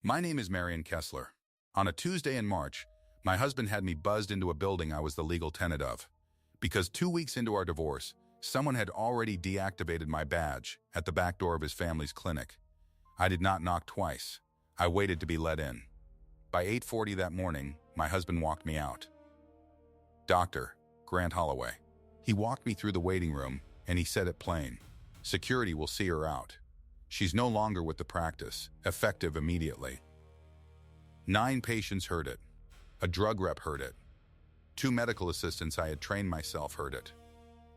My name is Marion Kessler. On a Tuesday in March, my husband had me buzzed into a building I was the legal tenant of. Because 2 weeks into our divorce, someone had already deactivated my badge at the back door of his family's clinic. I did not knock twice. I waited to be let in. By 8:40 that morning, my husband walked me out. Dr. Grant Holloway. He walked me through the waiting room, and he said it plain. Security will see her out. She's no longer with the practice, effective immediately. 9 patients heard it. A drug rep heard it. 2 medical assistants I had trained myself heard it.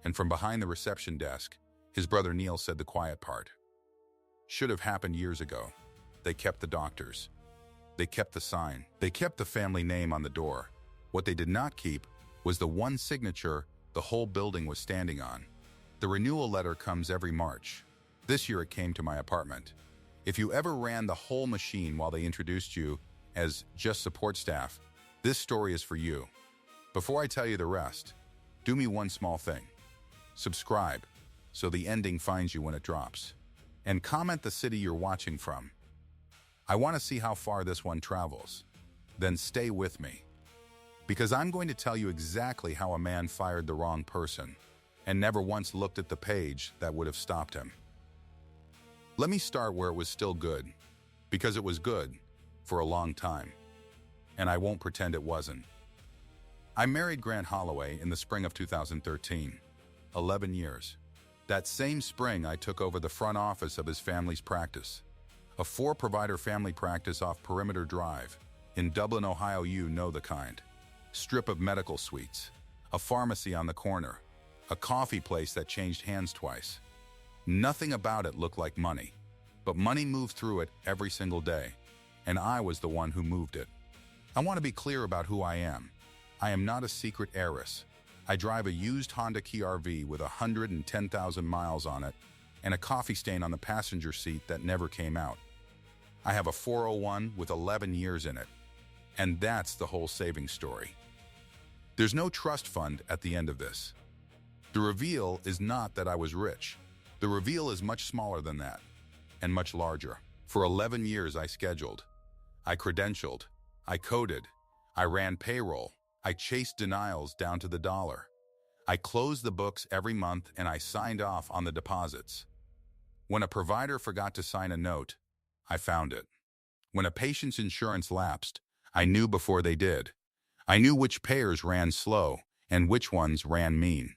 And from behind the reception desk, his brother Neil said the quiet part. Should have happened years ago. They kept the doctors. They kept the sign. They kept the family name on the door. What they did not keep was the one signature the whole building was standing on. The renewal letter comes every March. This year it came to my apartment. If you ever ran the whole machine while they introduced you as just support staff, this story is for you. Before I tell you the rest, do me one small thing. Subscribe so the ending finds you when it drops. And comment the city you're watching from. I want to see how far this one travels. Then stay with me. Because I'm going to tell you exactly how a man fired the wrong person and never once looked at the page that would have stopped him. Let me start where it was still good, because it was good for a long time, and I won't pretend it wasn't. I married Grant Holloway in the spring of 2013, 11 years. That same spring, I took over the front office of his family's practice, a 4-provider family practice off Perimeter Drive in Dublin, Ohio. You know the kind. Strip of medical suites, a pharmacy on the corner, a coffee place that changed hands twice. Nothing about it looked like money, but money moved through it every single day, and I was the one who moved it. I want to be clear about who I am. I am not a secret heiress. I drive a used Honda KR-V with 110,000 miles on it and a coffee stain on the passenger seat that never came out. I have a 401 with 11 years in it, and that's the whole savings story. There's no trust fund at the end of this. The reveal is not that I was rich. The reveal is much smaller than that, and much larger. For 11 years I scheduled, I credentialed, I coded, I ran payroll, I chased denials down to the dollar. I closed the books every month and I signed off on the deposits. When a provider forgot to sign a note, I found it. When a patient's insurance lapsed, I knew before they did. I knew which payers ran slow and which ones ran mean.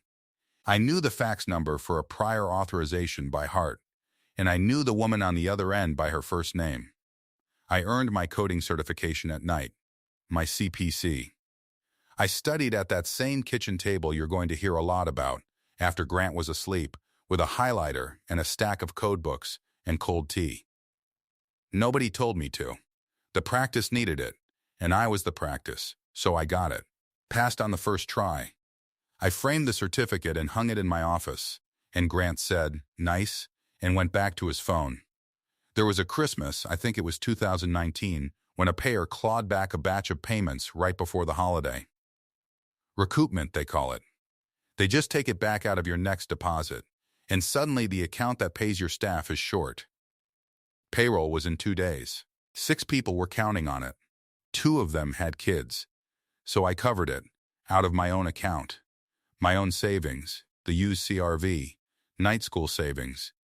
I knew the fax number for a prior authorization by heart, and I knew the woman on the other end by her first name. I earned my coding certification at night, my CPC. I studied at that same kitchen table you're going to hear a lot about after Grant was asleep, with a highlighter and a stack of code books and cold tea. Nobody told me to. The practice needed it, and I was the practice, so I got it. Passed on the first try. I framed the certificate and hung it in my office, and Grant said, "Nice," and went back to his phone. There was a Christmas, I think it was 2019, when a payer clawed back a batch of payments right before the holiday. Recoupment, they call it. They just take it back out of your next deposit, and suddenly the account that pays your staff is short. Payroll was in 2 days. 6 people were counting on it. 2 of them had kids. So I covered it, out of my own account. My own savings, the used CR-V, night school savings.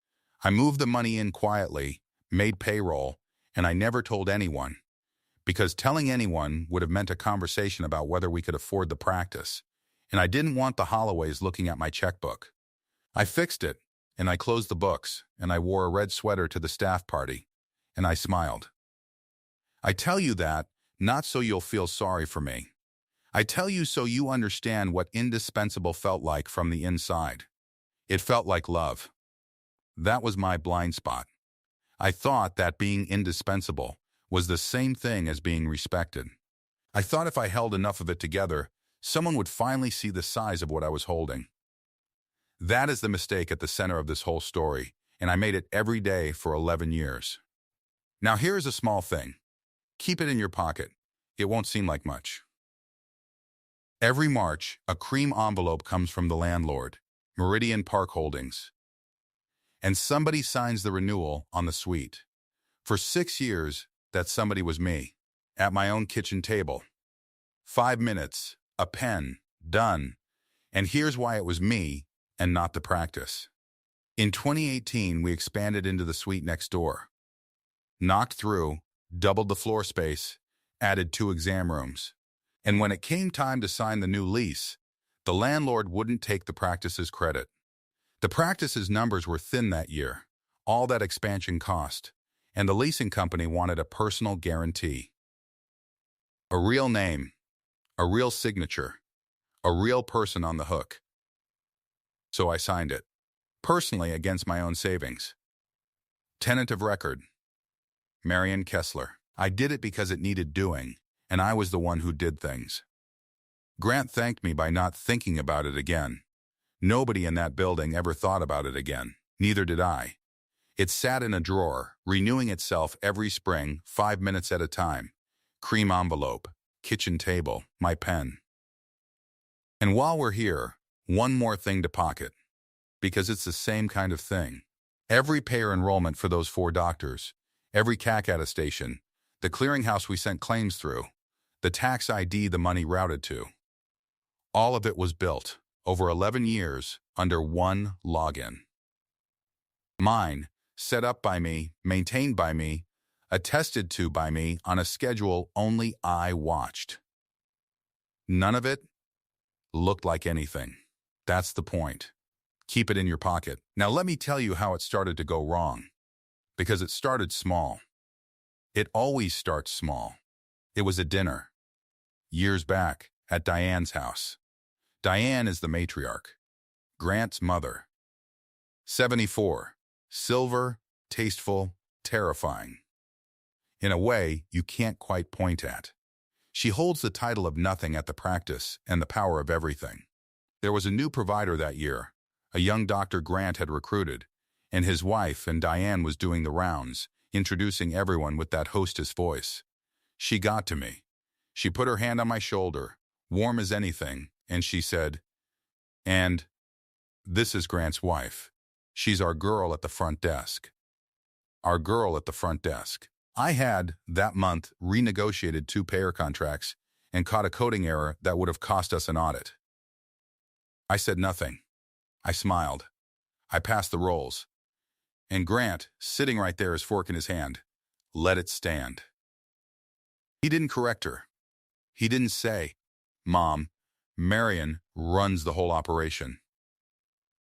I moved the money in quietly, made payroll, and I never told anyone, because telling anyone would have meant a conversation about whether we could afford the practice, and I didn't want the Holloways looking at my checkbook. I fixed it, and I closed the books, and I wore a red sweater to the staff party, and I smiled. I tell you that, not so you'll feel sorry for me. I tell you so you understand what indispensable felt like from the inside. It felt like love. That was my blind spot. I thought that being indispensable was the same thing as being respected. I thought if I held enough of it together, someone would finally see the size of what I was holding. That is the mistake at the center of this whole story, and I made it every day for 11 years. Now here is a small thing. Keep it in your pocket. It won't seem like much. Every March, a cream envelope comes from the landlord, Meridian Park Holdings, and somebody signs the renewal on the suite. For 6 years, that somebody was me, at my own kitchen table. 5 minutes, a pen, done. And here's why it was me and not the practice. In 2018, we expanded into the suite next door. Knocked through, doubled the floor space, added 2 exam rooms. And when it came time to sign the new lease, the landlord wouldn't take the practice's credit. The practice's numbers were thin that year, all that expansion cost, and the leasing company wanted a personal guarantee. A real name, a real signature, a real person on the hook. So I signed it, personally against my own savings. Tenant of record, Marion Kessler. I did it because it needed doing, and I was the one who did things. Grant thanked me by not thinking about it again. Nobody in that building ever thought about it again. Neither did I. It sat in a drawer, renewing itself every spring, 5 minutes at a time. Cream envelope, kitchen table, my pen. And while we're here, one more thing to pocket, because it's the same kind of thing. Every payer enrollment for those 4 doctors, every CAC attestation, the clearinghouse we sent claims through, the tax ID the money routed to. All of it was built, over 11 years, under one login. Mine, set up by me, maintained by me, attested to by me on a schedule only I watched. None of it looked like anything. That's the point. Keep it in your pocket. Now let me tell you how it started to go wrong. Because it started small. It always starts small. It was a dinner. Years back, at Diane's house. Diane is the matriarch. Grant's mother. 74. Silver, tasteful, terrifying. In a way you can't quite point at. She holds the title of nothing at the practice and the power of everything. There was a new provider that year, a young doctor Grant had recruited, and his wife and Diane was doing the rounds, introducing everyone with that hostess voice. She got to me. She put her hand on my shoulder, warm as anything, and she said, "And this is Grant's wife. She's our girl at the front desk." Our girl at the front desk. I had, that month, renegotiated 2 payer contracts and caught a coding error that would have cost us an audit. I said nothing. I smiled. I passed the rolls. And Grant, sitting right there, his fork in his hand, let it stand. He didn't correct her. He didn't say, "Mom, Marion runs the whole operation."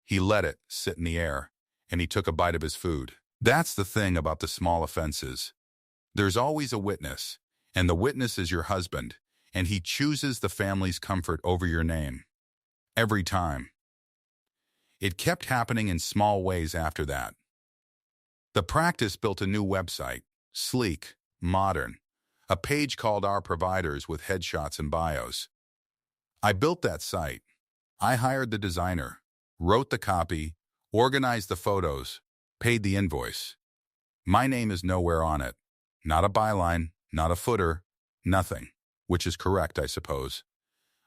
He let it sit in the air, and he took a bite of his food. That's the thing about the small offenses. There's always a witness, and the witness is your husband, and he chooses the family's comfort over your name. Every time. It kept happening in small ways after that. The practice built a new website, sleek, modern, a page called Our Providers with headshots and bios. I built that site. I hired the designer, wrote the copy, organized the photos, paid the invoice. My name is nowhere on it. Not a byline, not a footer, nothing. Which is correct, I suppose.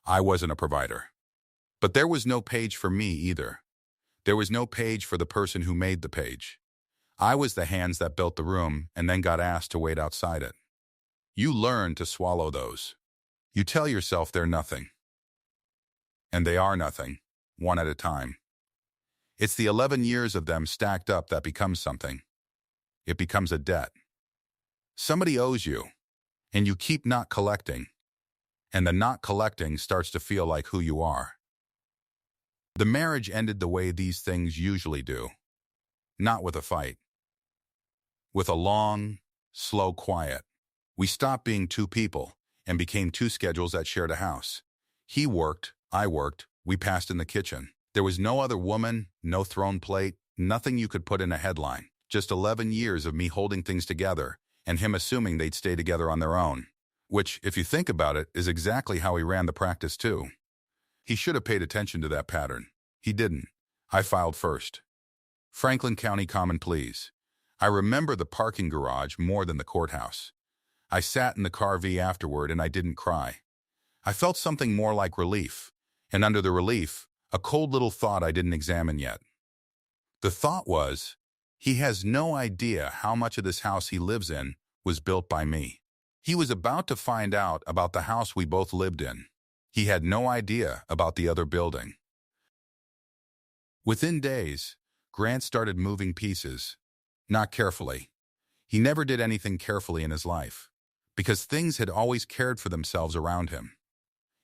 I wasn't a provider. But there was no page for me either. There was no page for the person who made the page. I was the hands that built the room and then got asked to wait outside it. You learn to swallow those. You tell yourself they're nothing. And they are nothing, one at a time. It's the 11 years of them stacked up that becomes something. It becomes a debt. Somebody owes you, and you keep not collecting, and the not collecting starts to feel like who you are. The marriage ended the way these things usually do, not with a fight. With a long, slow quiet. We stopped being 2 people and became 2 schedules that shared a house. He worked, I worked, we passed in the kitchen. There was no other woman, no throne plate, nothing you could put in a headline. Just 11 years of me holding things together and him assuming they'd stay together on their own. Which, if you think about it, is exactly how he ran the practice too. He should have paid attention to that pattern. He didn't. I filed first. Franklin County Common Pleas. I remember the parking garage more than the courthouse. I sat in the car V afterward and I didn't cry. I felt something more like relief, and under the relief, a cold little thought I didn't examine yet. The thought was, he has no idea how much of this house he lives in was built by me. He was about to find out about the house we both lived in. He had no idea about the other building. Within days, Grant started moving pieces. Not carefully. He never did anything carefully in his life, because things had always cared for themselves around him.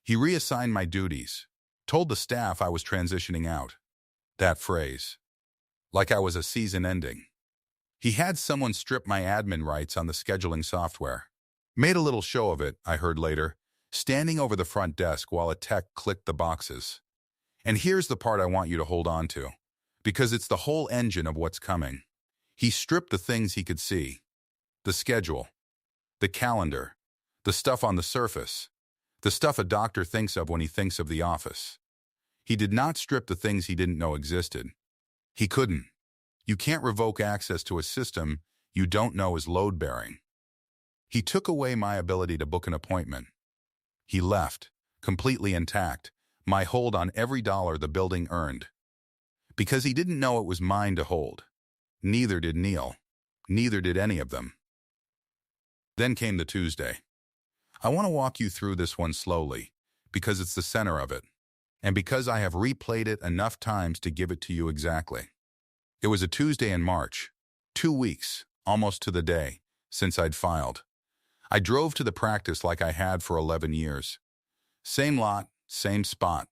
He reassigned my duties, told the staff I was transitioning out. That phrase. Like I was a season ending. He had someone strip my admin rights on the scheduling software. Made a little show of it, I heard later, standing over the front desk while a tech clicked the boxes. And here's the part I want you to hold on to, because it's the whole engine of what's coming. He stripped the things he could see. The schedule, the calendar, the stuff on the surface, the stuff a doctor thinks of when he thinks of the office. He did not strip the things he didn't know existed. He couldn't. You can't revoke access to a system you don't know is load-bearing. He took away my ability to book an appointment. He left, completely intact, my hold on every dollar the building earned. Because he didn't know it was mine to hold. Neither did Neil. Neither did any of them. Then came the Tuesday. I want to walk you through this one slowly, because it's the center of it, and because I have replayed it enough times to give it to you exactly. It was a Tuesday in March, 2 weeks, almost to the day, since I'd filed. I drove to the practice like I had for 11 years. Same lot, same spot.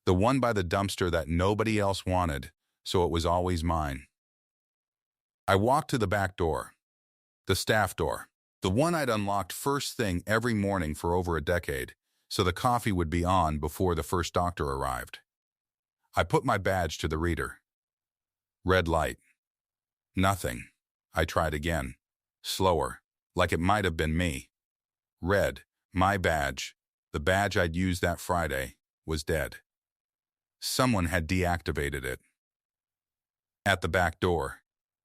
The one by the dumpster that nobody else wanted, so it was always mine. I walked to the back door, the staff door, the one I'd unlocked first thing every morning for over a decade, so the coffee would be on before the first doctor arrived. I put my badge to the reader. Red light. Nothing. I tried again. Slower, like it might have been me. Red, my badge, the badge I'd used that Friday, was dead. Someone had deactivated it. At the back door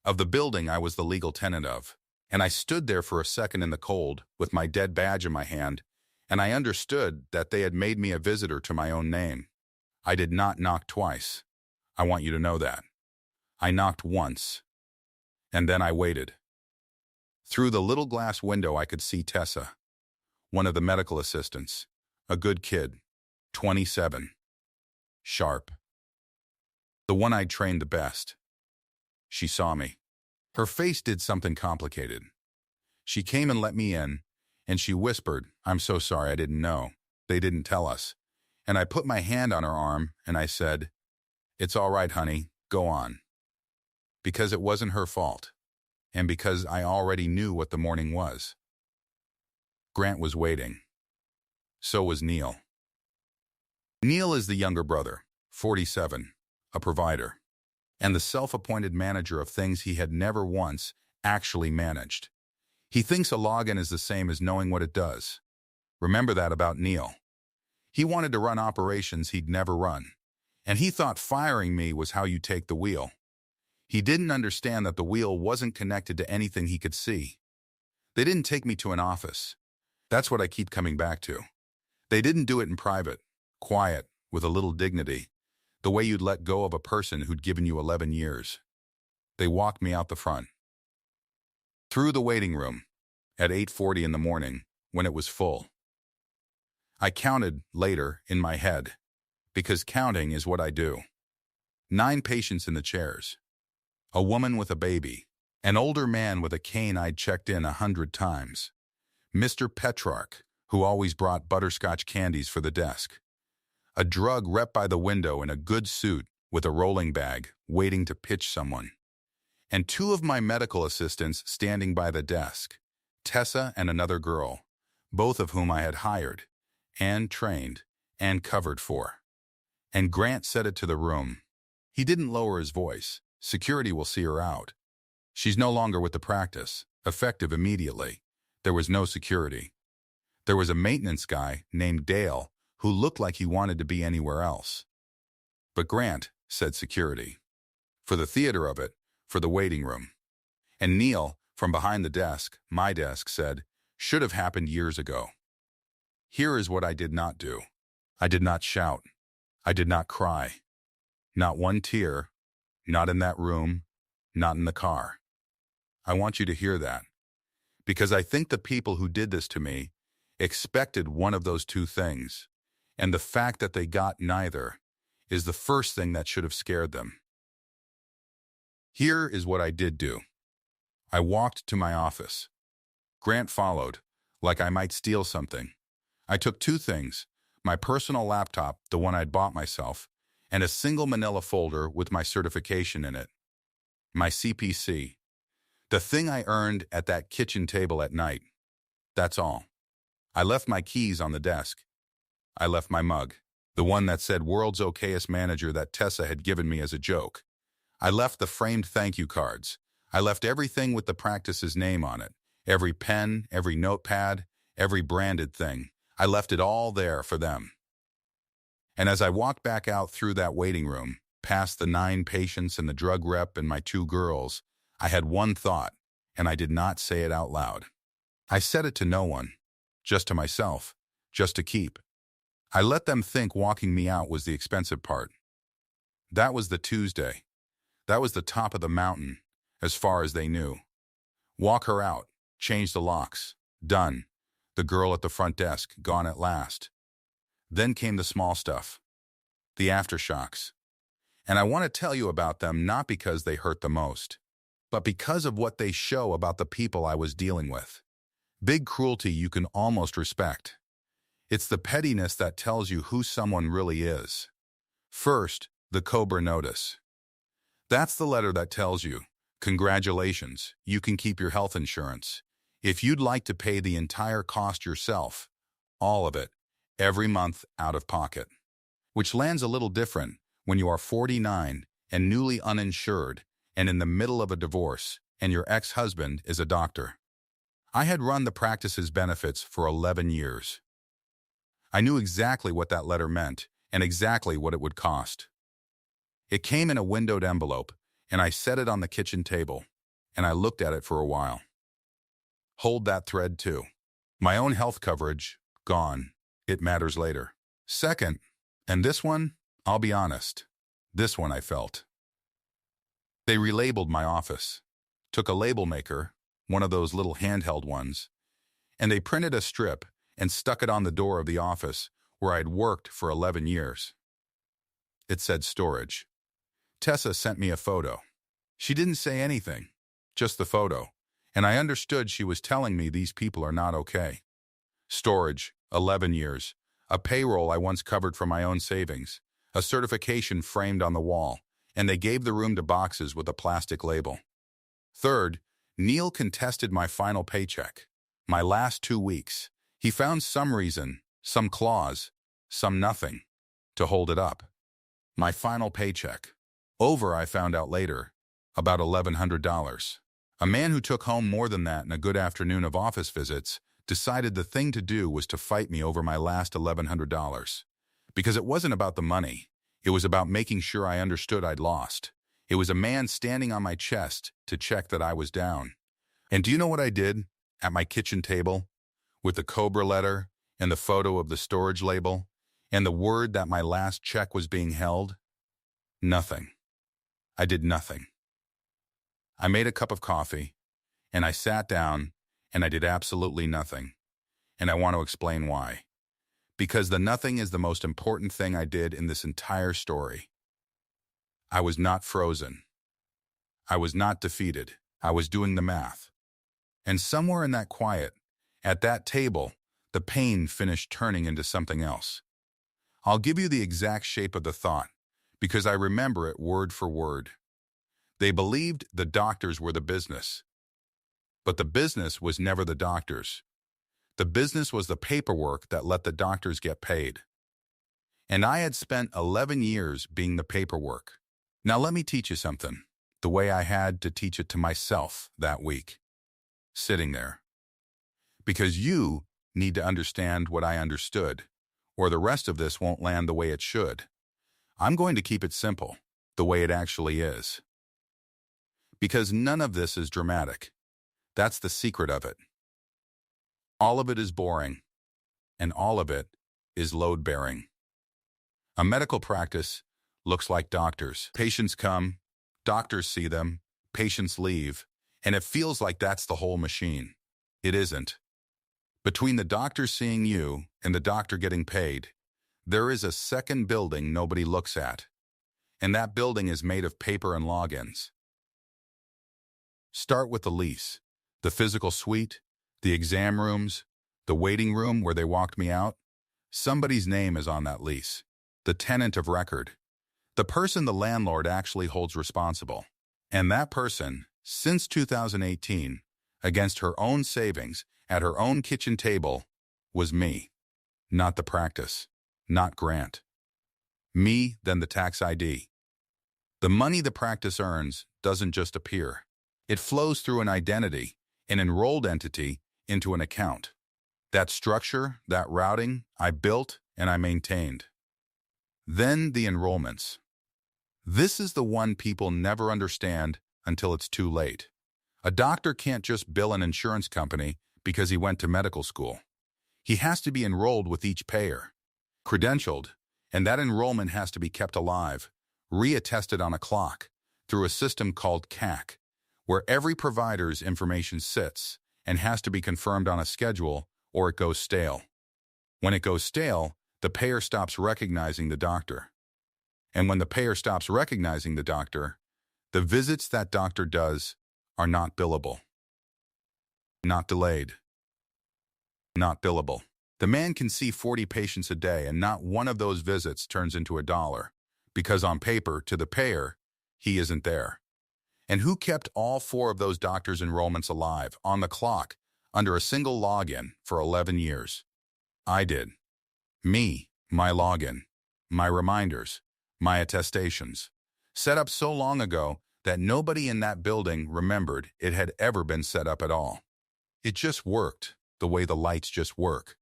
of the building I was the legal tenant of, and I stood there for a second in the cold with my dead badge in my hand, and I understood that they had made me a visitor to my own name. I did not knock twice. I want you to know that. I knocked once, and then I waited. Through the little glass window I could see Tessa, one of the medical assistants, a good kid, 27. Sharp. The one I'd trained the best. She saw me. Her face did something complicated. She came and let me in, and she whispered, "I'm so sorry, I didn't know. They didn't tell us." And I put my hand on her arm, and I said, "It's all right, honey, go on." Because it wasn't her fault, and because I already knew what the morning was. Grant was waiting. So was Neil. Neil is the younger brother, 47, a provider, and the self-appointed manager of things he had never once actually managed. He thinks a login is the same as knowing what it does. Remember that about Neil. He wanted to run operations he'd never run, and he thought firing me was how you take the wheel. He didn't understand that the wheel wasn't connected to anything he could see. They didn't take me to an office. That's what I keep coming back to. They didn't do it in private, quiet, with a little dignity, the way you'd let go of a person who'd given you 11 years. They walked me out the front. Through the waiting room, at 8:40 in the morning, when it was full. I counted later in my head, because counting is what I do. 9 patients in the chairs. A woman with a baby. An older man with a cane I'd checked in 100 times. Mr. Petrarch, who always brought butterscotch candies for the desk. A drug rep by the window in a good suit with a rolling bag, waiting to pitch someone. And 2 of my medical assistants standing by the desk, Tessa and another girl, both of whom I had hired, and trained, and covered for. And Grant said it to the room. He didn't lower his voice. Security will see her out. She's no longer with the practice, effective immediately. There was no security. There was a maintenance guy named Dale who looked like he wanted to be anywhere else. But Grant said security. For the theater of it, for the waiting room. And Neil, from behind the desk, my desk, said, "Should have happened years ago." Here is what I did not do. I did not shout. I did not cry. Not one tear. Not in that room. Not in the car. I want you to hear that. because I think the people who did this to me expected one of those two things, and the fact that they got neither is the first thing that should have scared them. Here is what I did do. I walked to my office. Grant followed, like I might steal something. I took two things, my personal laptop, the one I'd bought myself, and a single manila folder with my certification in it. My CPC. The thing I earned at that kitchen table at night. That's all. I left my keys on the desk. I left my mug, the one that said World's Okayest Manager that Tessa had given me as a joke. I left the framed thank you cards. I left everything with the practice's name on it. Every pen, every notepad, every branded thing. I left it all there for them. And as I walked back out through that waiting room, past the 9 patients and the drug rep and my 2 girls, I had one thought, and I did not say it out loud. I said it to no one, just to myself, just to keep. I let them think walking me out was the expensive part. That was the Tuesday. That was the top of the mountain, as far as they knew. Walk her out, change the locks, done. The girl at the front desk, gone at last. Then came the small stuff, the aftershocks. And I want to tell you about them not because they hurt the most, but because of what they show about the people I was dealing with. Big cruelty you can almost respect. It's the pettiness that tells you who someone really is. First, the Cobra Notice. That's the letter that tells you, congratulations, you can keep your health insurance. If you'd like to pay the entire cost yourself, all of it, every month out of pocket. Which lands a little different when you are 49 and newly uninsured and in the middle of a divorce and your ex-husband is a doctor. I had run the practice's benefits for 11 years. I knew exactly what that letter meant and exactly what it would cost. It came in a windowed envelope, and I set it on the kitchen table, and I looked at it for a while. Hold that thread too. My own health coverage, gone. It matters later. Second, and this one, I'll be honest, this one I felt. They relabeled my office, took a label maker, one of those little handheld ones, and they printed a strip and stuck it on the door of the office where I'd worked for 11 years. It said storage. Tessa sent me a photo. She didn't say anything, just the photo, and I understood she was telling me these people are not okay. Storage, 11 years, a payroll I once covered from my own savings, a certification framed on the wall, and they gave the room to boxes with a plastic label. Third, Neil contested my final paycheck, my last 2 weeks. He found some reason, some clause, some nothing, to hold it up. My final paycheck. Over, I found out later, about $1,100. A man who took home more than that in a good afternoon of office visits decided the thing to do was to fight me over my last $1,100. Because it wasn't about the money. It was about making sure I understood I'd lost. It was a man standing on my chest to check that I was down. And do you know what I did at my kitchen table? With the Cobra letter and the photo of the storage label and the word that my last check was being held? Nothing. I did nothing. I made a cup of coffee, and I sat down, and I did absolutely nothing. And I want to explain why. Because the nothing is the most important thing I did in this entire story. I was not frozen. I was not defeated. I was doing the math. And somewhere in that quiet, at that table, the pain finished turning into something else. I'll give you the exact shape of the thought, because I remember it word for word. They believed the doctors were the business. But the business was never the doctors. The business was the paperwork that let the doctors get paid. And I had spent 11 years being the paperwork. Now let me teach you something, the way I had to teach it to myself that week. Sitting there. Because you need to understand what I understood, or the rest of this won't land the way it should. I'm going to keep it simple, the way it actually is. Because none of this is dramatic. That's the secret of it. All of it is boring, and all of it is load-bearing. A medical practice looks like doctors. Patients come, doctors see them, patients leave, and it feels like that's the whole machine. It isn't. Between the doctor seeing you and the doctor getting paid, there is a second building nobody looks at. And that building is made of paper and logins. Start with the lease, the physical suite, the exam rooms, the waiting room where they walked me out. Somebody's name is on that lease. The tenant of record. The person the landlord actually holds responsible. And that person, since 2018, against her own savings, at her own kitchen table, was me. Not the practice. Not Grant. Me, then the tax ID. The money the practice earns doesn't just appear. It flows through an identity, an enrolled entity, into an account. That structure, that routing, I built and I maintained. Then the enrollments. This is the one people never understand until it's too late. A doctor can't just bill an insurance company because he went to medical school. He has to be enrolled with each payer, credentialed, and that enrollment has to be kept alive, reattested on a clock, through a system called CAC, where every provider's information sits and has to be confirmed on a schedule or it goes stale. When it goes stale, the payer stops recognizing the doctor. And when the payer stops recognizing the doctor, the visits that doctor does are not billable. Not delayed. Not billable. The man can see 40 patients a day and not one of those visits turns into $1, because on paper, to the payer, he isn't there. And who kept all 4 of those doctors' enrollments alive, on the clock, under a single login for 11 years? I did. Me, my login, my reminders, my attestations, set up so long ago that nobody in that building remembered it had ever been set up at all. It just worked the way the lights just work,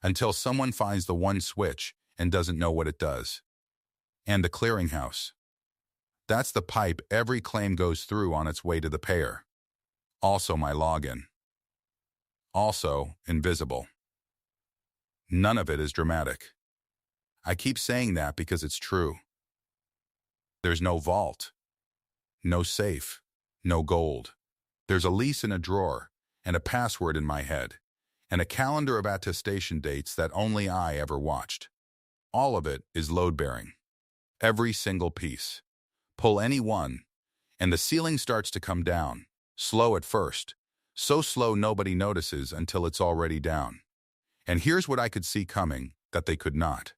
until someone finds the one switch and doesn't know what it does. And the clearinghouse. That's the pipe every claim goes through on its way to the payer. Also my login. Also invisible. None of it is dramatic. I keep saying that because it's true. There's no vault, no safe, no gold. There's a lease in a drawer and a password in my head, and a calendar of attestation dates that only I ever watched. All of it is load-bearing. Every single piece. Pull any one, and the ceiling starts to come down, slow at first, so slow nobody notices until it's already down. And here's what I could see coming that they could not.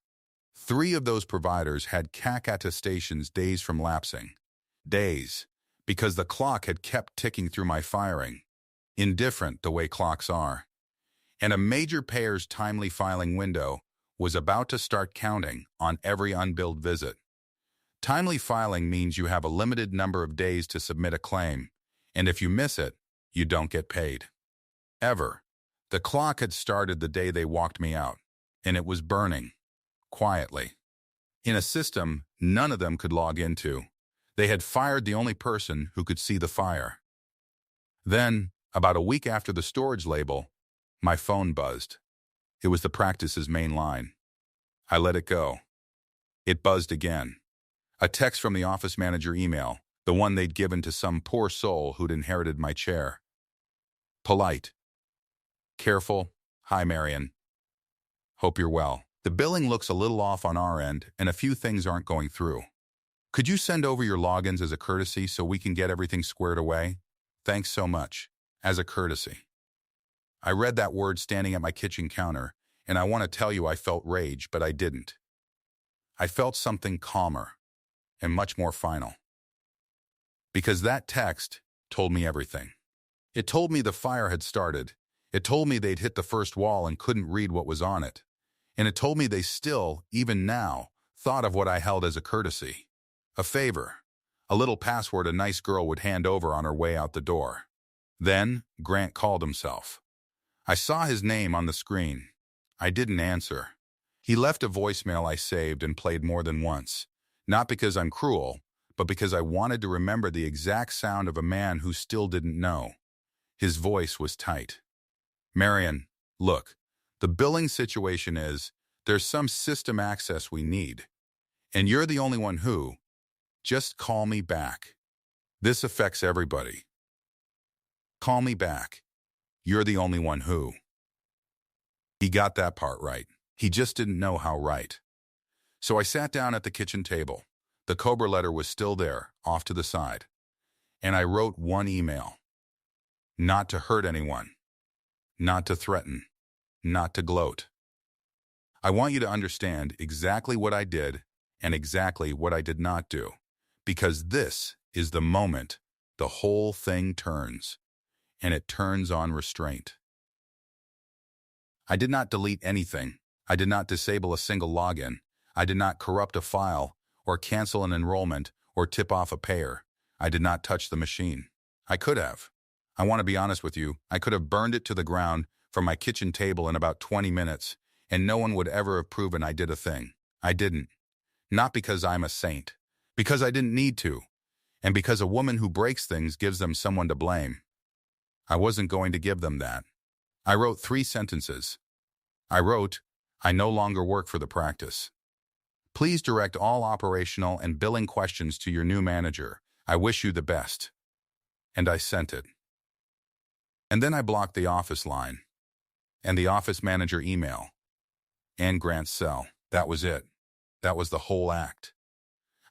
3 of those providers had CAC attestations days from lapsing. Days, because the clock had kept ticking through my firing. Indifferent the way clocks are. And a major payer's timely filing window was about to start counting on every unbilled visit. Timely filing means you have a limited number of days to submit a claim, and if you miss it, you don't get paid. Ever. The clock had started the day they walked me out, and it was burning, quietly. In a system none of them could log into. They had fired the only person who could see the fire. Then, about a week after the storage label, my phone buzzed. It was the practice's main line. I let it go. It buzzed again. A text from the office manager email, the one they'd given to some poor soul who'd inherited my chair. Polite. Careful. Hi, Marion. Hope you're well. The billing looks a little off on our end, and a few things aren't going through. Could you send over your logins as a courtesy so we can get everything squared away? Thanks so much. As a courtesy. I read that word standing at my kitchen counter, and I want to tell you I felt rage, but I didn't. I felt something calmer and much more final. Because that text told me everything. It told me the fire had started. It told me they'd hit the first wall and couldn't read what was on it. And it told me they still, even now, thought of what I held as a courtesy. A favor. A little password a nice girl would hand over on her way out the door. Then, Grant called himself. I saw his name on the screen. I didn't answer. He left a voicemail I saved and played more than once. Not because I'm cruel, but because I wanted to remember the exact sound of a man who still didn't know. His voice was tight. Marion, look, the billing situation is, there's some system access we need. And you're the only one who, just call me back. This affects everybody. Call me back. You're the only one who. He got that part right. He just didn't know how right. So I sat down at the kitchen table. The Cobra letter was still there, off to the side. And I wrote one email. Not to hurt anyone. Not to threaten. Not to gloat. I want you to understand exactly what I did and exactly what I did not do, because this is the moment the whole thing turns, and it turns on restraint. I did not delete anything. I did not disable a single login. I did not corrupt a file or cancel an enrollment or tip off a payer. I did not touch the machine. I could have. I want to be honest with you. I could have burned it to the ground from my kitchen table in about 20 minutes, and no one would ever have proven I did a thing. I didn't. Not because I'm a saint. Because I didn't need to. And because a woman who breaks things gives them someone to blame. I wasn't going to give them that. I wrote 3 sentences. I wrote, I no longer work for the practice. Please direct all operational and billing questions to your new manager. I wish you the best. And I sent it. And then I blocked the office line and the office manager email and Grant's cell. That was it. That was the whole act.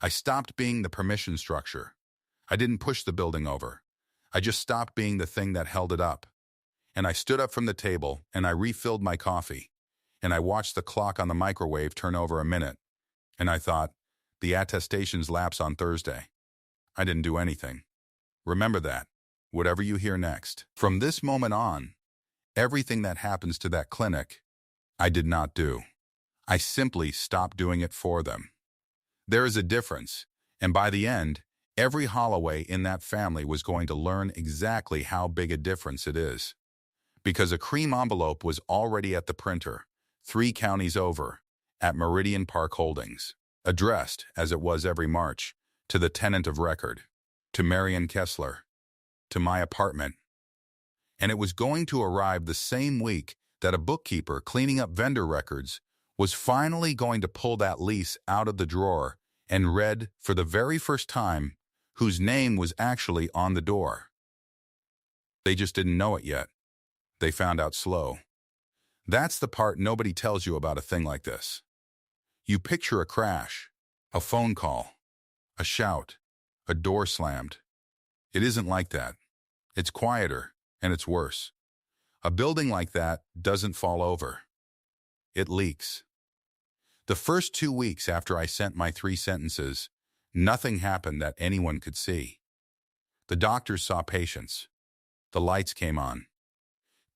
I stopped being the permission structure. I didn't push the building over. I just stopped being the thing that held it up. And I stood up from the table and I refilled my coffee. And I watched the clock on the microwave turn over a minute. And I thought, the attestations lapse on Thursday. I didn't do anything. Remember that, whatever you hear next. From this moment on, everything that happens to that clinic, I did not do. I simply stopped doing it for them. There is a difference, and by the end, every Holloway in that family was going to learn exactly how big a difference it is. Because a cream envelope was already at the printer, 3 counties over, at Meridian Park Holdings, addressed, as it was every March, to the tenant of record, to Marion Kessler, to my apartment. And it was going to arrive the same week that a bookkeeper cleaning up vendor records was finally going to pull that lease out of the drawer and read, for the very first time, whose name was actually on the door. They just didn't know it yet. They found out slow. That's the part nobody tells you about a thing like this. You picture a crash, a phone call, a shout, a door slammed. It isn't like that. It's quieter, and it's worse. A building like that doesn't fall over. It leaks. The first 2 weeks after I sent my 3 sentences, nothing happened that anyone could see. The doctors saw patients. The lights came on.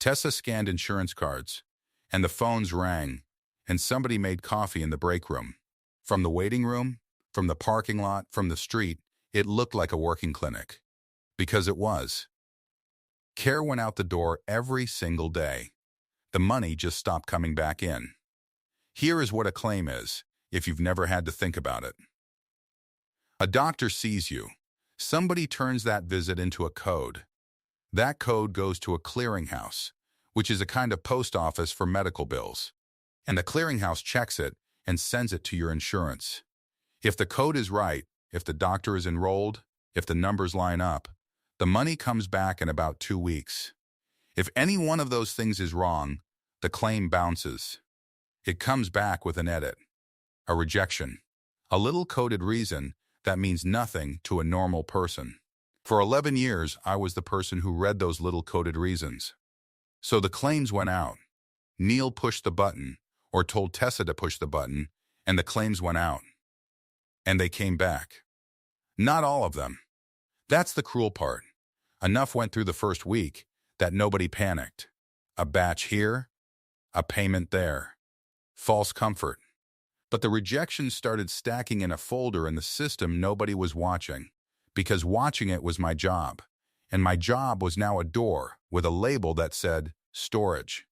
Tessa scanned insurance cards, and the phones rang, and somebody made coffee in the break room. From the waiting room, from the parking lot, from the street, it looked like a working clinic. Because it was. Care went out the door every single day. The money just stopped coming back in. Here is what a claim is, if you've never had to think about it. A doctor sees you. Somebody turns that visit into a code. That code goes to a clearinghouse, which is a kind of post office for medical bills. And the clearinghouse checks it and sends it to your insurance. If the code is right, if the doctor is enrolled, if the numbers line up, the money comes back in about 2 weeks. If any one of those things is wrong, the claim bounces. It comes back with an edit, a rejection, a little coded reason that means nothing to a normal person. For 11 years, I was the person who read those little coded reasons. So the claims went out. Neil pushed the button, or told Tessa to push the button, and the claims went out. And they came back. Not all of them. That's the cruel part. Enough went through the first week that nobody panicked. A batch here, a payment there. False comfort. But the rejections started stacking in a folder in the system nobody was watching, because watching it was my job. And my job was now a door with a label that said, storage.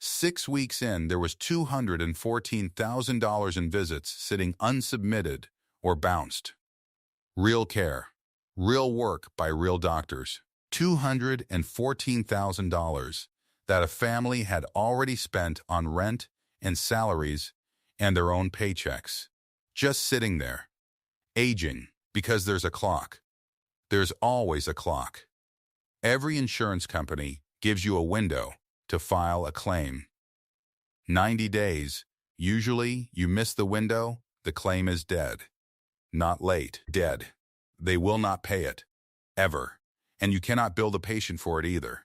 6 weeks in, there was $214,000 in visits sitting unsubmitted or bounced. Real care. Real work by real doctors. $214,000 that a family had already spent on rent and salaries and their own paychecks. Just sitting there. Aging, because there's a clock. There's always a clock. Every insurance company, gives you a window to file a claim. 90 days. Usually, you miss the window, the claim is dead. Not late, dead. They will not pay it. Ever. And you cannot bill the patient for it either.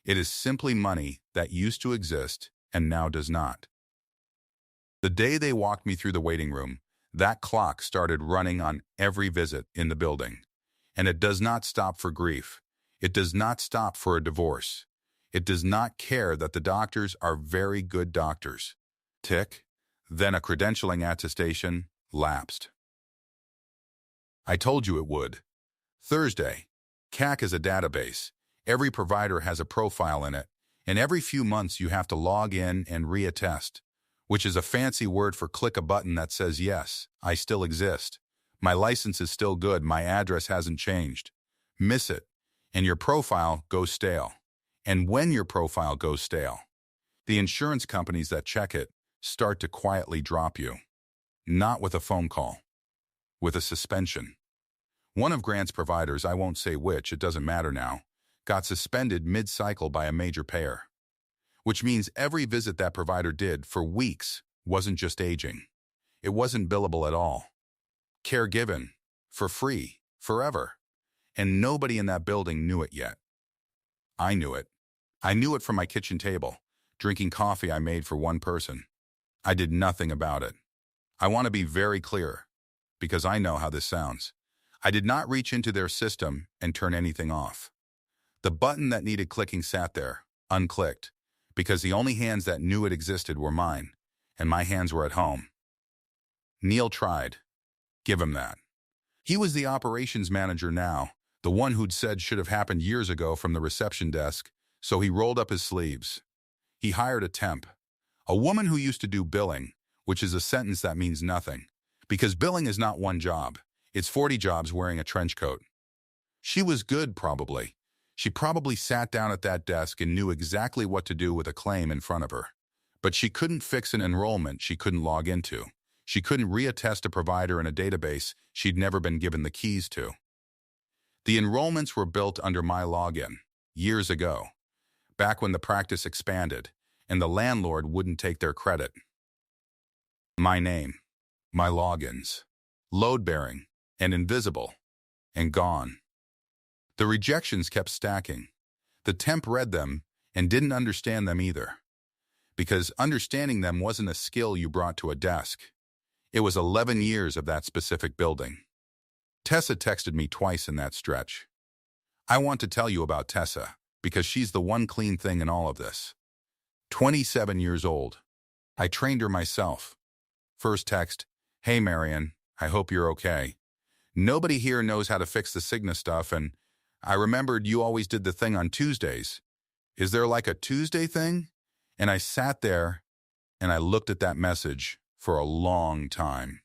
It is simply money that used to exist and now does not. The day they walked me through the waiting room, that clock started running on every visit in the building. And it does not stop for grief. It does not stop for a divorce. It does not care that the doctors are very good doctors. Tick. Then a credentialing attestation lapsed. I told you it would. Thursday. CAC is a database. Every provider has a profile in it, and every few months you have to log in and reattest, which is a fancy word for click a button that says, yes, I still exist. My license is still good. My address hasn't changed. Miss it, and your profile goes stale. And when your profile goes stale, the insurance companies that check it start to quietly drop you. Not with a phone call, with a suspension. One of Grant's providers, I won't say which, it doesn't matter now, got suspended mid-cycle by a major payer. Which means every visit that provider did for weeks wasn't just aging. It wasn't billable at all. Care given, for free, forever. And nobody in that building knew it yet. I knew it. I knew it from my kitchen table, drinking coffee I made for one person. I did nothing about it. I want to be very clear, because I know how this sounds. I did not reach into their system and turn anything off. The button that needed clicking sat there, unclicked, because the only hands that knew it existed were mine, and my hands were at home. Neil tried. Give him that. He was the operations manager now, the one who'd said should have happened years ago from the reception desk, so he rolled up his sleeves. He hired a temp, a woman who used to do billing, which is a sentence that means nothing, because billing is not one job. It's 40 jobs wearing a trench coat. She was good, probably. She probably sat down at that desk and knew exactly what to do with a claim in front of her. But she couldn't fix an enrollment she couldn't log into. She couldn't reattest a provider in a database she'd never been given the keys to. The enrollments were built under my login, years ago, back when the practice expanded, and the landlord wouldn't take their credit. My name, my logins, load-bearing, and invisible, and gone. The rejections kept stacking. The temp read them and didn't understand them either, because understanding them wasn't a skill you brought to a desk. It was 11 years of that specific building. Tessa texted me twice in that stretch. I want to tell you about Tessa, because she's the one clean thing in all of this. 27 years old. I trained her myself. First text, "Hey Marion, I hope you're okay. Nobody here knows how to fix the Cigna stuff, and I remembered you always did the thing on Tuesdays. Is there like a Tuesday thing?" And I sat there and I looked at that message for a long time.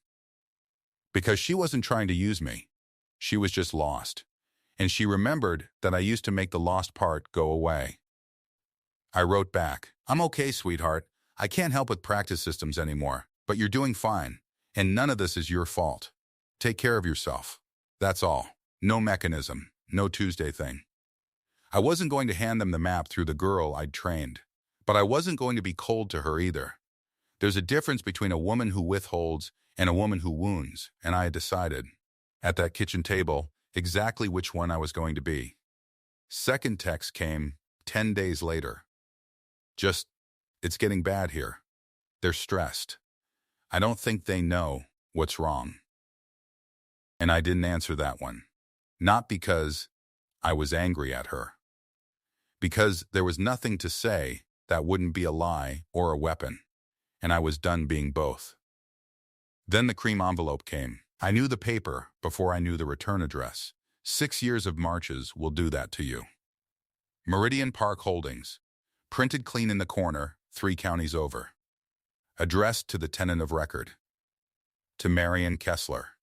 Because she wasn't trying to use me. She was just lost. And she remembered that I used to make the lost part go away. I wrote back, "I'm okay, sweetheart. I can't help with practice systems anymore, but you're doing fine. And none of this is your fault. Take care of yourself. That's all. No mechanism. No Tuesday thing." I wasn't going to hand them the map through the girl I'd trained, but I wasn't going to be cold to her either. There's a difference between a woman who withholds and a woman who wounds, and I had decided, at that kitchen table, exactly which one I was going to be. Second text came 10 days later. Just, "It's getting bad here. They're stressed. I don't think they know what's wrong." And I didn't answer that one. Not because I was angry at her. Because there was nothing to say that wouldn't be a lie or a weapon. And I was done being both. Then the cream envelope came. I knew the paper before I knew the return address. 6 years of marches will do that to you. Meridian Park Holdings. Printed clean in the corner, 3 counties over. Addressed to the tenant of record. To Marion Kessler.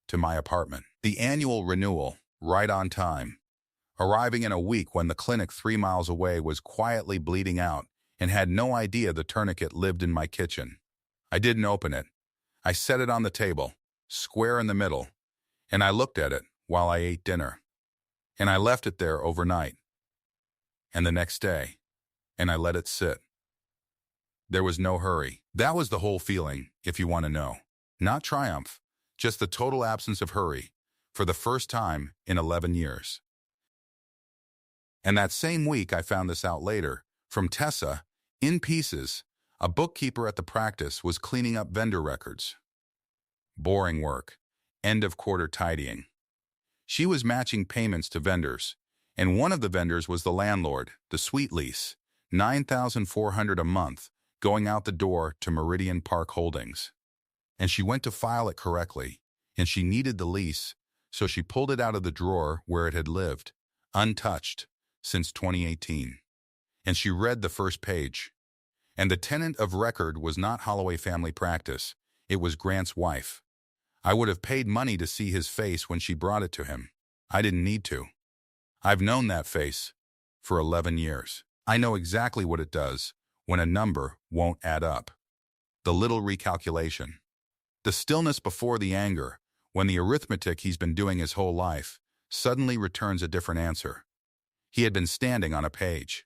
To my apartment. The annual renewal, right on time. Arriving in a week when the clinic 3 miles away was quietly bleeding out and had no idea the tourniquet lived in my kitchen. I didn't open it. I set it on the table, square in the middle, and I looked at it while I ate dinner. And I left it there overnight. and the next day, and I let it sit. There was no hurry. That was the whole feeling, if you want to know. Not triumph, just the total absence of hurry, for the first time in 11 years. And that same week I found this out later, from Tessa, in pieces, a bookkeeper at the practice was cleaning up vendor records. Boring work. End of quarter tidying. She was matching payments to vendors, and one of the vendors was the landlord, the suite lease, $9,400 a month, going out the door to Meridian Park Holdings. And she went to file it correctly, and she needed the lease, so she pulled it out of the drawer where it had lived, untouched, since 2018. And she read the first page. And the tenant of record was not Holloway Family Practice, it was Grant's wife. I would have paid money to see his face when she brought it to him. I didn't need to. I've known that face for 11 years. I know exactly what it does when a number won't add up. The little recalculation. The stillness before the anger, when the arithmetic he's been doing his whole life suddenly returns a different answer. He had been standing on a page.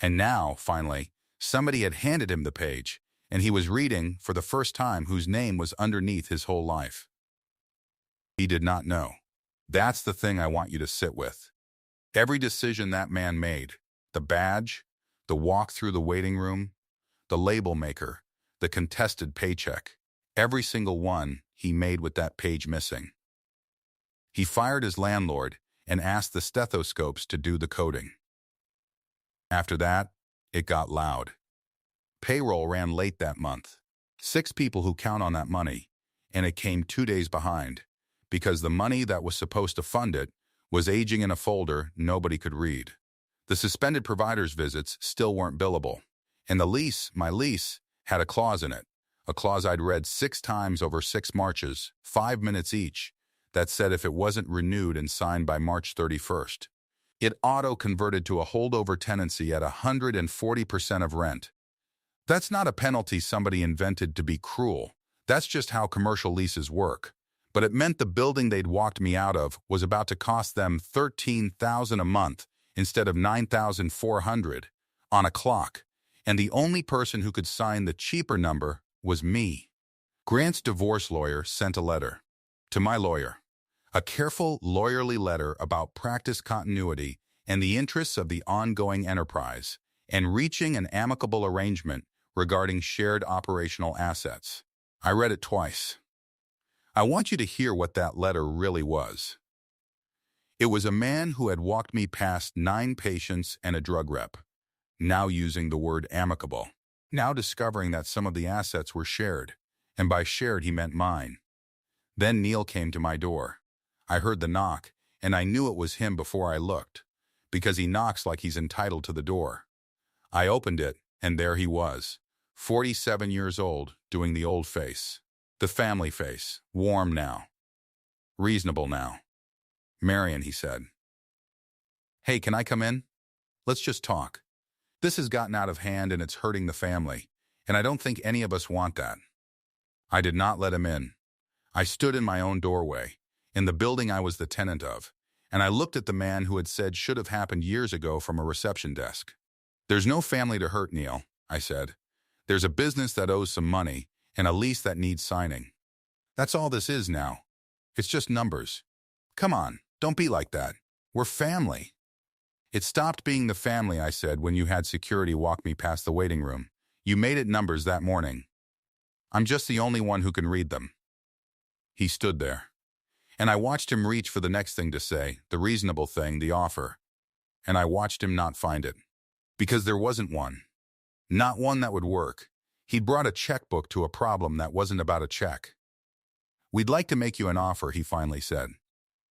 And now, finally, somebody had handed him the page, and he was reading for the first time whose name was underneath his whole life. He did not know. That's the thing I want you to sit with. Every decision that man made, the badge, the walk through the waiting room, the label maker, the contested paycheck, every single one he made with that page missing. He fired his landlord and asked the stethoscopes to do the coding. After that, it got loud. Payroll ran late that month. 6 people who count on that money, and it came 2 days behind, because the money that was supposed to fund it was aging in a folder nobody could read. The suspended providers' visits still weren't billable, and the lease, my lease, had a clause in it, a clause I'd read 6 times over 6 Marches, 5 minutes each, that said if it wasn't renewed and signed by March 31st, it auto-converted to a holdover tenancy at 140% of rent. That's not a penalty somebody invented to be cruel. That's just how commercial leases work. But it meant the building they'd walked me out of was about to cost them $13,000 a month instead of $9,400 on a clock, and the only person who could sign the cheaper number was me. Grant's divorce lawyer sent a letter to my lawyer, a careful, lawyerly letter about practice continuity and the interests of the ongoing enterprise, and reaching an amicable arrangement regarding shared operational assets. I read it twice. I want you to hear what that letter really was. It was a man who had walked me past 9 patients and a drug rep, now using the word amicable, now discovering that some of the assets were shared, and by shared he meant mine. Then Neil came to my door. I heard the knock, and I knew it was him before I looked, because he knocks like he's entitled to the door. I opened it, and there he was, 47 years old, doing the old face, the family face, warm now, reasonable now. Marion, he said. Hey, can I come in? Let's just talk. This has gotten out of hand and it's hurting the family, and I don't think any of us want that. I did not let him in. I stood in my own doorway, in the building I was the tenant of, and I looked at the man who had said should have happened years ago from a reception desk. There's no family to hurt, Neil, I said. There's a business that owes some money and a lease that needs signing. That's all this is now. It's just numbers. Come on, don't be like that. We're family. It stopped being the family, I said, when you had security walk me past the waiting room. You made it numbers that morning. I'm just the only one who can read them. He stood there, and I watched him reach for the next thing to say, the reasonable thing, the offer. And I watched him not find it. Because there wasn't one. Not one that would work. He'd brought a checkbook to a problem that wasn't about a check. We'd like to make you an offer, he finally said.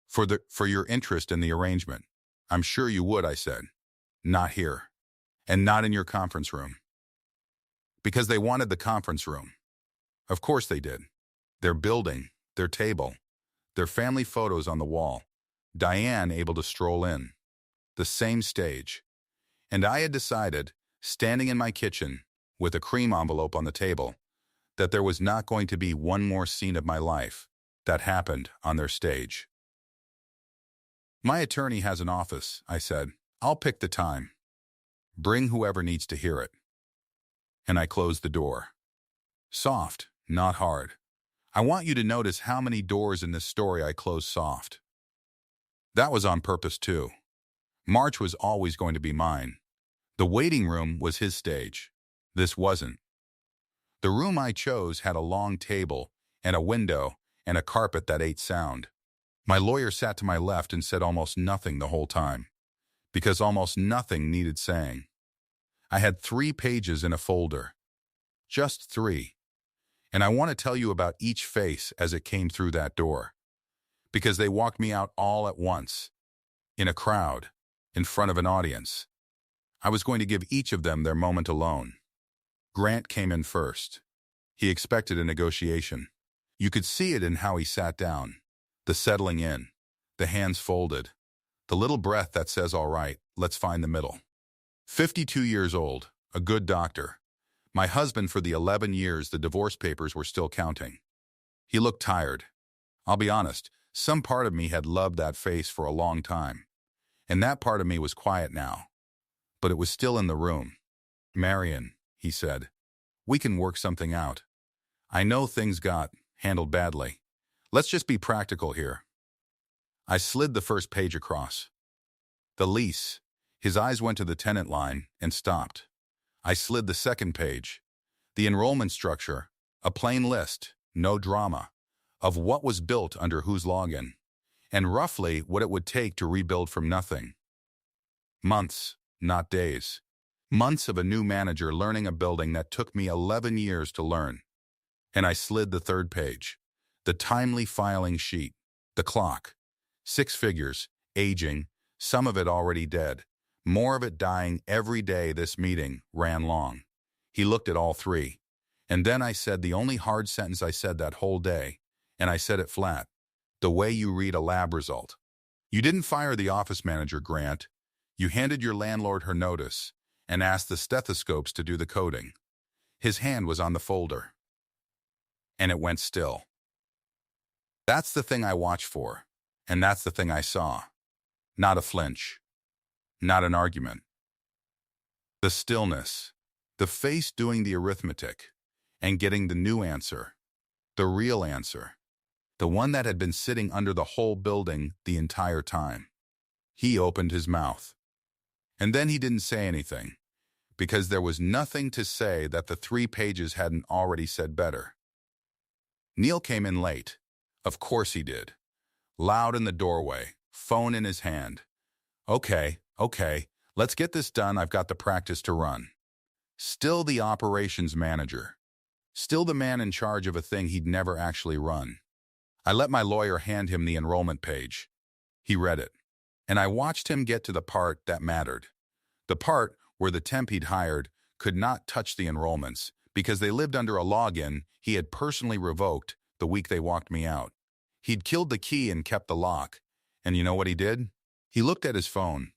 For your interest in the arrangement. I'm sure you would, I said. Not here. And not in your conference room. Because they wanted the conference room. Of course they did. Their building, their table, their family photos on the wall. Diane able to stroll in. The same stage. And I had decided, standing in my kitchen, with a cream envelope on the table, that there was not going to be one more scene of my life that happened on their stage. My attorney has an office, I said. I'll pick the time. Bring whoever needs to hear it. And I closed the door. Soft, not hard. I want you to notice how many doors in this story I closed soft. That was on purpose too. March was always going to be mine. The waiting room was his stage. This wasn't. The room I chose had a long table and a window and a carpet that ate sound. My lawyer sat to my left and said almost nothing the whole time, because almost nothing needed saying. I had 3 pages in a folder. Just 3. And I want to tell you about each face as it came through that door, because they walked me out all at once, in a crowd, in front of an audience. I was going to give each of them their moment alone. Grant came in first. He expected a negotiation. You could see it in how he sat down, the settling in, the hands folded, the little breath that says, all right, let's find the middle. 52 years old, a good doctor. My husband for the 11 years the divorce papers were still counting. He looked tired. I'll be honest, some part of me had loved that face for a long time, and that part of me was quiet now. But it was still in the room. Marion, he said, we can work something out. I know things got handled badly. Let's just be practical here. I slid the first page across. The lease. His eyes went to the tenant line and stopped. I slid the second page. The enrollment structure, a plain list, no drama, of what was built under whose login, and roughly what it would take to rebuild from nothing. Months, not days. Months of a new manager learning a building that took me 11 years to learn. And I slid the third page. The timely filing sheet, the clock. 6 figures, aging, some of it already dead. More of it dying every day this meeting ran long. He looked at all 3. And then I said the only hard sentence I said that whole day, and I said it flat, the way you read a lab result. You didn't fire the office manager, Grant. You handed your landlord her notice and asked the stethoscopes to do the coding. His hand was on the folder. And it went still. That's the thing I watch for, and that's the thing I saw. Not a flinch. Not an argument. The stillness, the face doing the arithmetic, and getting the new answer, the real answer, the one that had been sitting under the whole building the entire time. He opened his mouth. And then he didn't say anything, because there was nothing to say that the 3 pages hadn't already said better. Neil came in late. Of course he did. Loud in the doorway, phone in his hand. Okay, let's get this done. I've got the practice to run. Still the operations manager. Still the man in charge of a thing he'd never actually run. I let my lawyer hand him the enrollment page. He read it, and I watched him get to the part that mattered. The part where the temp he'd hired could not touch the enrollments because they lived under a login he had personally revoked the week they walked me out. He'd killed the key and kept the lock. And you know what he did? He looked at his phone.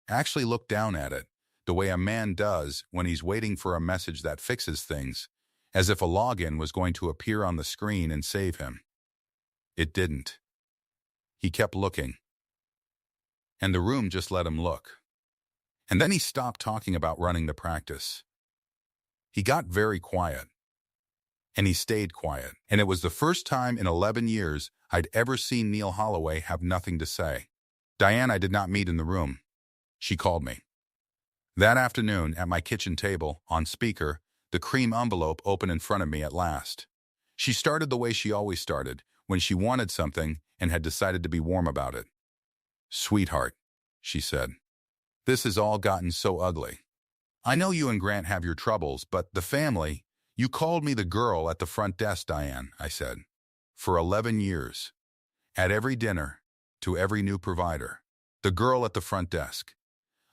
Actually looked down at it, the way a man does when he's waiting for a message that fixes things, as if a login was going to appear on the screen and save him. It didn't. He kept looking. And the room just let him look. And then he stopped talking about running the practice. He got very quiet. And he stayed quiet. And it was the first time in 11 years I'd ever seen Neil Holloway have nothing to say. Diane I did not meet in the room. She called me. That afternoon, at my kitchen table, on speaker, the cream envelope opened in front of me at last. She started the way she always started, when she wanted something and had decided to be warm about it. Sweetheart, she said, this has all gotten so ugly. I know you and Grant have your troubles, but the family... You called me the girl at the front desk, Diane, I said. For 11 years. At every dinner, to every new provider. The girl at the front desk.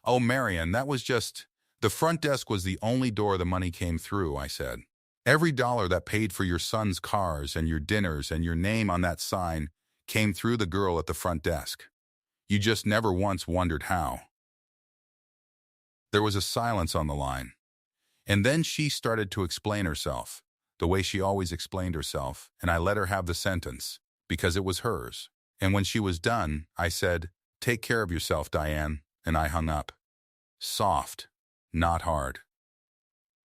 Oh, Marion, that was just... The front desk was the only door the money came through, I said. Every dollar that paid for your son's cars and your dinners and your name on that sign came through the girl at the front desk. You just never once wondered how. There was a silence on the line. And then she started to explain herself, the way she always explained herself, and I let her have the sentence, because it was hers. And when she was done, I said, take care of yourself, Diane. and I hung up. Soft, not hard.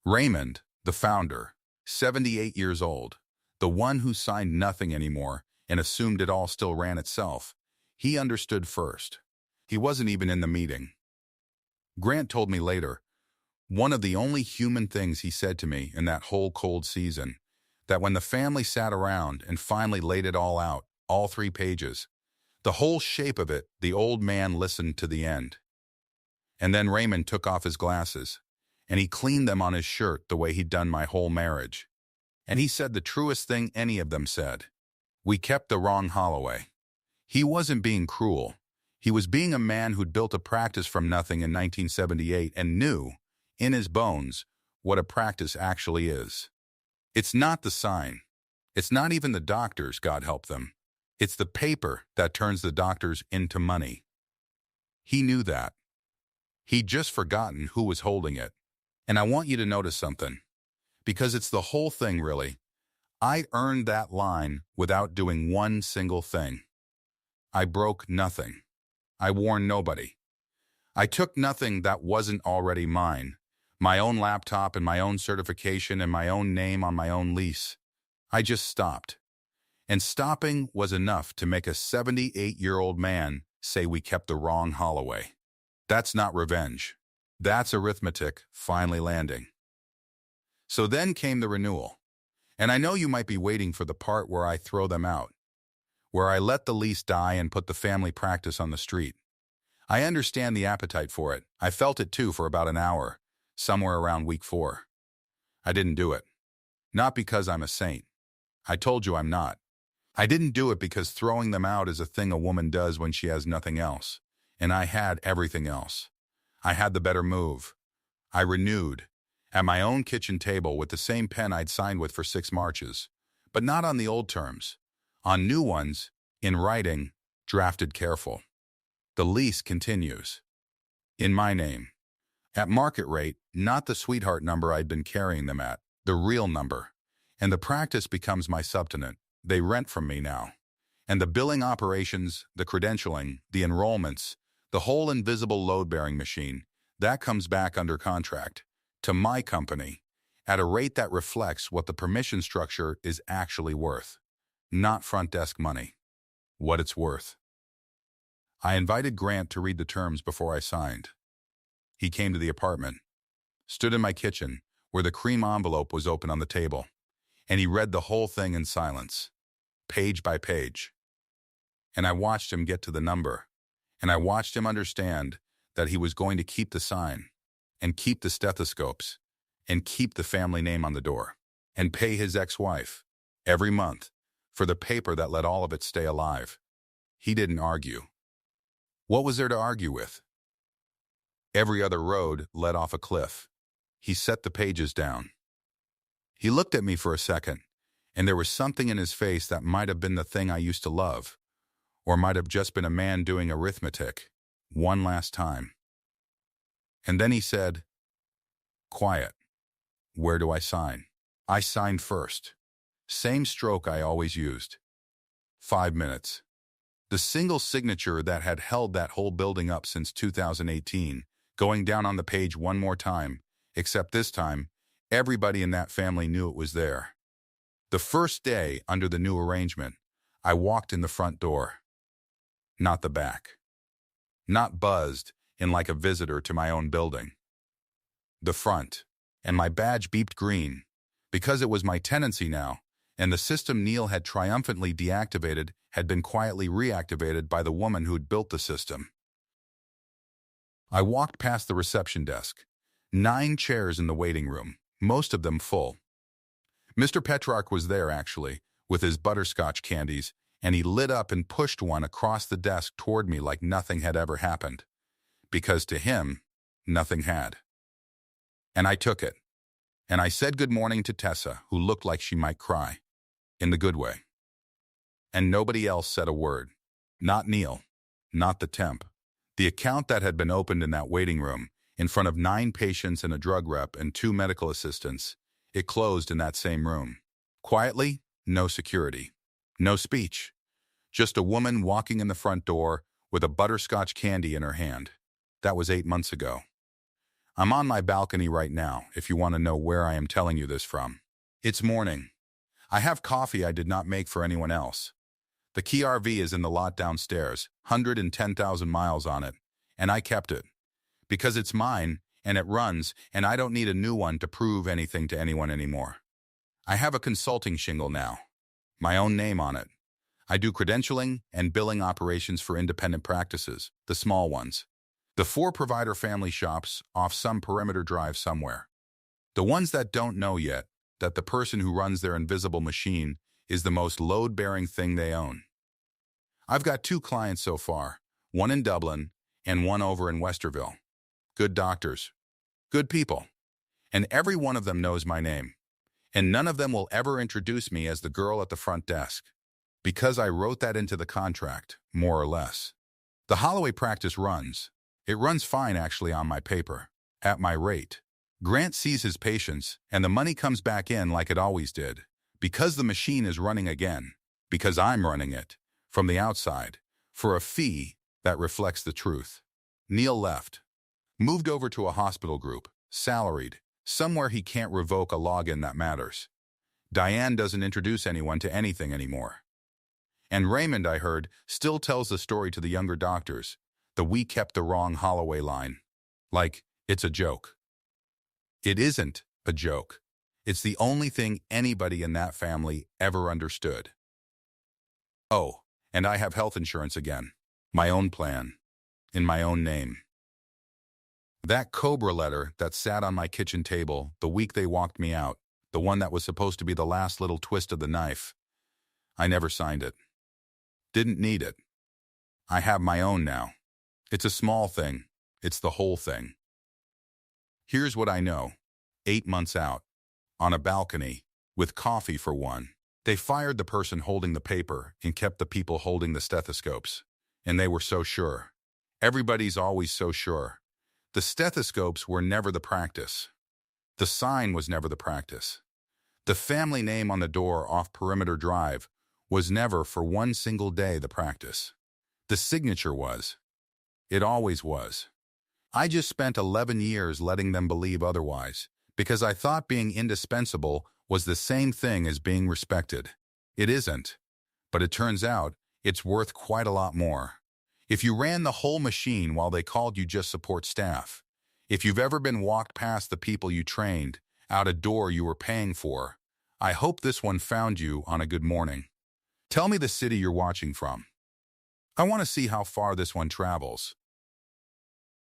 Raymond, the founder, 78 years old, the one who signed nothing anymore and assumed it all still ran itself, he understood first. He wasn't even in the meeting. Grant told me later, one of the only human things he said to me in that whole cold season, that when the family sat around and finally laid it all out, all 3 pages, the whole shape of it, the old man listened to the end. And then Raymond took off his glasses, and he cleaned them on his shirt the way he'd done my whole marriage. And he said the truest thing any of them said. We kept the wrong Holloway. He wasn't being cruel. He was being a man who'd built a practice from nothing in 1978 and knew, in his bones, what a practice actually is. It's not the sign. It's not even the doctors, God help them. It's the paper that turns the doctors into money. He knew that. He'd just forgotten who was holding it. And I want you to notice something, because it's the whole thing, really. I earned that line without doing one single thing. I broke nothing. I warned nobody. I took nothing that wasn't already mine. My own laptop and my own certification and my own name on my own lease. I just stopped. And stopping was enough to make a 78-year-old man say we kept the wrong Holloway. That's not revenge. That's arithmetic finally landing. So then came the renewal. And I know you might be waiting for the part where I throw them out, where I let the lease die and put the family practice on the street. I understand the appetite for it. I felt it too for about an hour, somewhere around week 4. I didn't do it. Not because I'm a saint. I told you I'm not. I didn't do it because throwing them out is a thing a woman does when she has nothing else. And I had everything else. I had the better move. I renewed, at my own kitchen table with the same pen I'd signed with for 6 marches, but not on the old terms. On new ones, in writing, drafted careful. The lease continues. In my name. At market rate, not the sweetheart number I'd been carrying them at, the real number. And the practice becomes my subtenant. They rent from me now. And the billing operations, the credentialing, the enrollments, the whole invisible load-bearing machine, that comes back under contract, to my company, at a rate that reflects what the permission structure is actually worth. Not front desk money. What it's worth. I invited Grant to read the terms before I signed. He came to the apartment, stood in my kitchen, where the cream envelope was open on the table, and he read the whole thing in silence, page by page. And I watched him get to the number, and I watched him understand that he was going to keep the sign, and keep the stethoscopes, and keep the family name on the door, and pay his ex-wife, every month, for the paper that let all of it stay alive. He didn't argue. What was there to argue with? Every other road led off a cliff. He set the pages down. He looked at me for a second, and there was something in his face that might have been the thing I used to love, or might have just been a man doing arithmetic, one last time. And then he said, "Quiet. Where do I sign?" I signed first. Same stroke I always used. 5 minutes. The single signature that had held that whole building up since 2018, going down on the page one more time, except this time, everybody in that family knew it was there. The first day under the new arrangement, I walked in the front door. Not the back. Not buzzed in like a visitor to my own building. The front. And my badge beeped green, because it was my tenancy now, and the system Neil had triumphantly deactivated had been quietly reactivated by the woman who'd built the system. I walked past the reception desk. 9 chairs in the waiting room, most of them full. Mr. Petrarch was there, actually, with his butterscotch candies, and he lit up and pushed one across the desk toward me like nothing had ever happened. Because to him, nothing had. And I took it. And I said good morning to Tessa, who looked like she might cry. In the good way. And nobody else said a word. Not Neil. Not the temp. The account that had been opened in that waiting room, in front of 9 patients and a drug rep and 2 medical assistants, it closed in that same room. Quietly, no security. No speech. Just a woman walking in the front door with a butterscotch candy in her hand. That was 8 months ago. I'm on my balcony right now, if you want to know where I am telling you this from. It's morning. I have coffee I did not make for anyone else. The key RV is in the lot downstairs, 110,000 miles on it, and I kept it. Because it's mine, and it runs, and I don't need a new one to prove anything to anyone anymore. I have a consulting shingle now. My own name on it. I do credentialing and billing operations for independent practices, the small ones. The 4 provider family shops off some perimeter drive somewhere. The ones that don't know yet that the person who runs their invisible machine is the most load-bearing thing they own. I've got 2 clients so far, one in Dublin and one over in Westerville. Good doctors, good people, and every one of them knows my name. And none of them will ever introduce me as the girl at the front desk, because I wrote that into the contract, more or less. The Holloway practice runs. It runs fine actually on my paper, at my rate. Grant sees his patients, and the money comes back in like it always did, because the machine is running again, because I'm running it, from the outside, for a fee that reflects the truth. Neil left. Moved over to a hospital group, salaried, somewhere he can't revoke a login that matters. Diane doesn't introduce anyone to anything anymore. And Raymond, I heard, still tells the story to the younger doctors, the "we kept the wrong Holloway" line. Like, it's a joke. It isn't a joke. It's the only thing anybody in that family ever understood. Oh, and I have health insurance again. My own plan. In my own name. That Cobra letter that sat on my kitchen table the week they walked me out, the one that was supposed to be the last little twist of the knife, I never signed it. Didn't need it. I have my own now. It's a small thing. It's the whole thing. Here's what I know. 8 months out, on a balcony, with coffee for one. They fired the person holding the paper and kept the people holding the stethoscopes. And they were so sure. Everybody's always so sure. The stethoscopes were never the practice. The sign was never the practice. The family name on the door off Perimeter Drive was never for one single day the practice. The signature was. It always was. I just spent 11 years letting them believe otherwise, because I thought being indispensable was the same thing as being respected. It isn't. But it turns out it's worth quite a lot more. If you ran the whole machine while they called you just support staff, if you've ever been walked past the people you trained, out a door you were paying for, I hope this one found you on a good morning. Tell me the city you're watching from. I want to see how far this one travels.